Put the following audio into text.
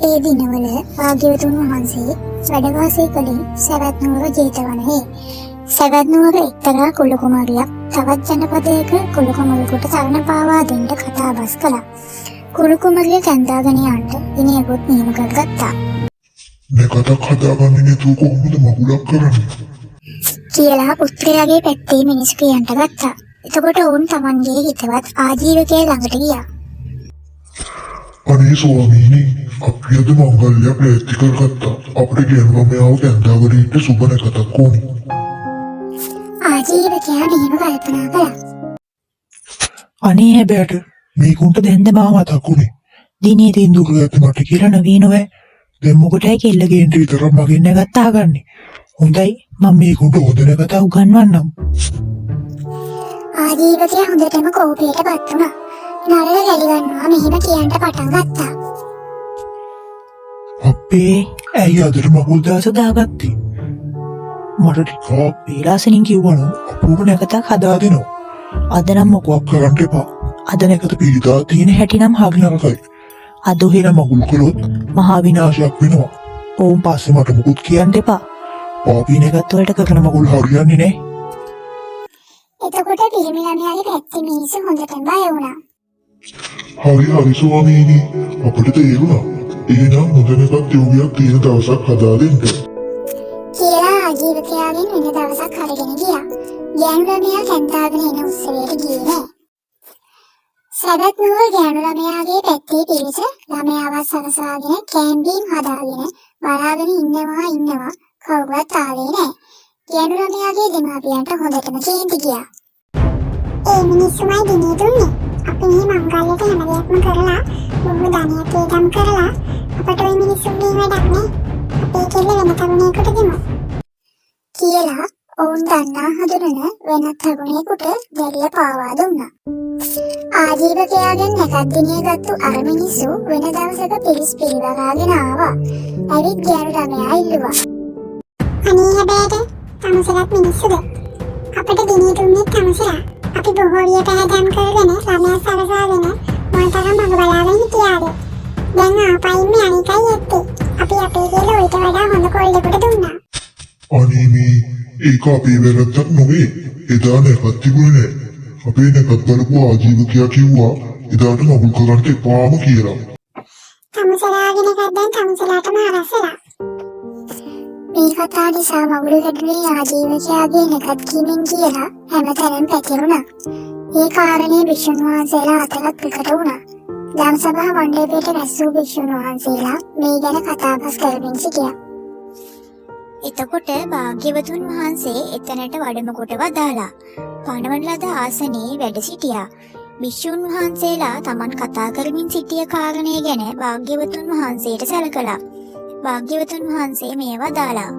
ඒ දිනවල භාග්‍යවතුන් වහන්සේ වැඩ වාසය කළේ සවැත් නුවර ජේතවනයේ. සවැත් නුවර එක්තරා කුළු කුමාරියක් තවත් ජනපදයක කුළු කුමරුවෙකුට සරණ පාවා දෙන්න කතාබස් කළා. කුළු කුමරිය කැඳාගෙන යන්න දිනයකුත් නියම කරගත්තා. නැකතක් හදාගන්නේ නැතුව කොහොමද මගුලක් කරන්නේ? කියලා පුත්‍රයාගේ පැත්තේ මිනිස්සු කියන්ට ගත්තා. එතකොට ඔවුන් තමන්ගේ හිතවත් ආජීවකයා ළඟට ගියා. අනේ ස්වාමීනි, අපි අද මංගල්‍යයක් ලෑස්ති කරගත්තා. අපිට ගෙන්වමයාව කැඳාගෙන ඉන්න සුබ නැකතක් ඕනි. ආජීවකයා මෙහෙම කල්පනා කළා. අනේ හැබැයිට මේකුන්ට දැන්ද මා මතක් උනේ. දිනේ තින්දුක ගත්ත මට කියලා නවී නොවේ. දැන් මොකටයි කෙල්ල ගේන්න විතරක් මගෙන් නැගත්තා ගන්නේ. හොඳයි මම මේකුන්ට හොඳ නැගත උගන්වන්නම්. ආජීවකයා හොඳටම කෝපයටපත් වුණා. නරල ගැලි ගන්නවා මෙහෙම කියන්න පටන් ගත්තා. අපේ ඇයි අදට මගුල් දාස දාගත්තේ? මට ටිකක් වේලාසනින් කිව්වනම් අපුම නැගතක් හදා දෙනවා. අද නම් මොකක් කරන්න එපා. අද නැගත පීඩා තියෙන හැටි නම් හරි නරකයි. අද එහෙම මගුල් කළොත් මහා විනාශයක් වෙනවා. ඕම් පස්සේ මට මුකුත් කියන්න එපා. පාපී නැගත් වලට කරන මගුල් හරියන්නේ නැහැ. එතකොට පිරිමි ළමයාගේ පැත්තේ මිනිස්සු හොඳටම බය වුණා. හරි ස්වාමීනි, අපිට තේරුණා. එහෙනම් හොඳ නැකත් යෝගයක් තියෙන දවසක් හදා දෙන්න. කියලා ආජීවකයාගෙන් වෙන දවසක් අරගෙන ගියා. ගෑනු ළමයා කැඳාගෙන එන උත්සවයට ගියේ නෑ. සවැත් නුවර ගෑනු ළමයාගේ පැත්තේ පිරිස ළමයාව සරසාගෙන කැම්බීම් හදාගෙන බලාගෙන ඉන්නවා කවුරුවත් ආවේ නෑ. ගෑනු ළමයාගේ දෙමාපියන්ට හොඳටම කේන්ති ගියා. ඒ මිනිස්සුමයි දිනේ දුන්නේ. අපි මේ මංගල්‍යයට හැම දෙයක්ම කරලා බොහෝ ධනයක් වේදම් කරලා අපට ওই මිනිස්සුන්ගේ වැඩක් නෑ. අපේ කෙල්ල වෙන තරුණයෙකුට දෙමු. කියලා ඔවුන් දන්නා හඳුනන වෙනත් තරුණයෙකුට දෙල්ල පාවා දුන්නා. ආජීවකයාගෙන් නැකත් දිනේ ගත්තු අර මිනිස්සු වෙන දවසක පිරිස් පිරිවරාගෙන ආවා. ඇවිත් ගෑනු ළමයා ඉල්ලුවා. අනේ හැබැයිට තමුසලත් මිනිස්සුද? අපිට දිනේ දුන්නේ තමුසලා. අපි බොහෝ විය පැහැදම් කරගෙන ළමයා සරසාගෙන මොන්තරම් මඟ බලාගෙන හිටියාද? දැන් ආපයින් අනිකයි එත්තේ. අපි අපේ කියලා ඊට වඩා හොඳ කොල්ලෙකුට දුන්නා. අනේ මේ ඒක අපේ වැරද්දක් නෙවෙයි. එදා නැකත් තිබුණේ නෑ. අපේ නැකත් බලපු ආජීවකයා කිව්වා එදාට මගුල් කරන්න එපාම කියලා. තමුසලාගෙන ගද්දන් තමුසලාටම හරසලා. මේ කතාව නිසා මගුල් ගැටුවේ ආජීවකයාගේ නැකත් කීමෙන් කියලා හැමතැනම පැතිරුණා. ඒ කාරණේ භික්ෂුන් වහන්සේලා අතරත් ප්‍රකට වුණා. ධම්සභා මණ්ඩපයට රැස්වූ භික්ෂුන් වහන්සේලා මේ ගැන කතාබස් කරමින් සිටියා. එතකොට භාග්‍යවතුන් වහන්සේ එතනට වඩම කොට වදාලා පණවන ලද ආසනයේ වැඩ සිටියා. භික්ෂුන් වහන්සේලා Taman කතා කරමින් සිටිය කාරණේ ගැන භාග්‍යවතුන් වහන්සේට සැලකලා. භාග්‍යවතුන් වහන්සේ මේ වදාලා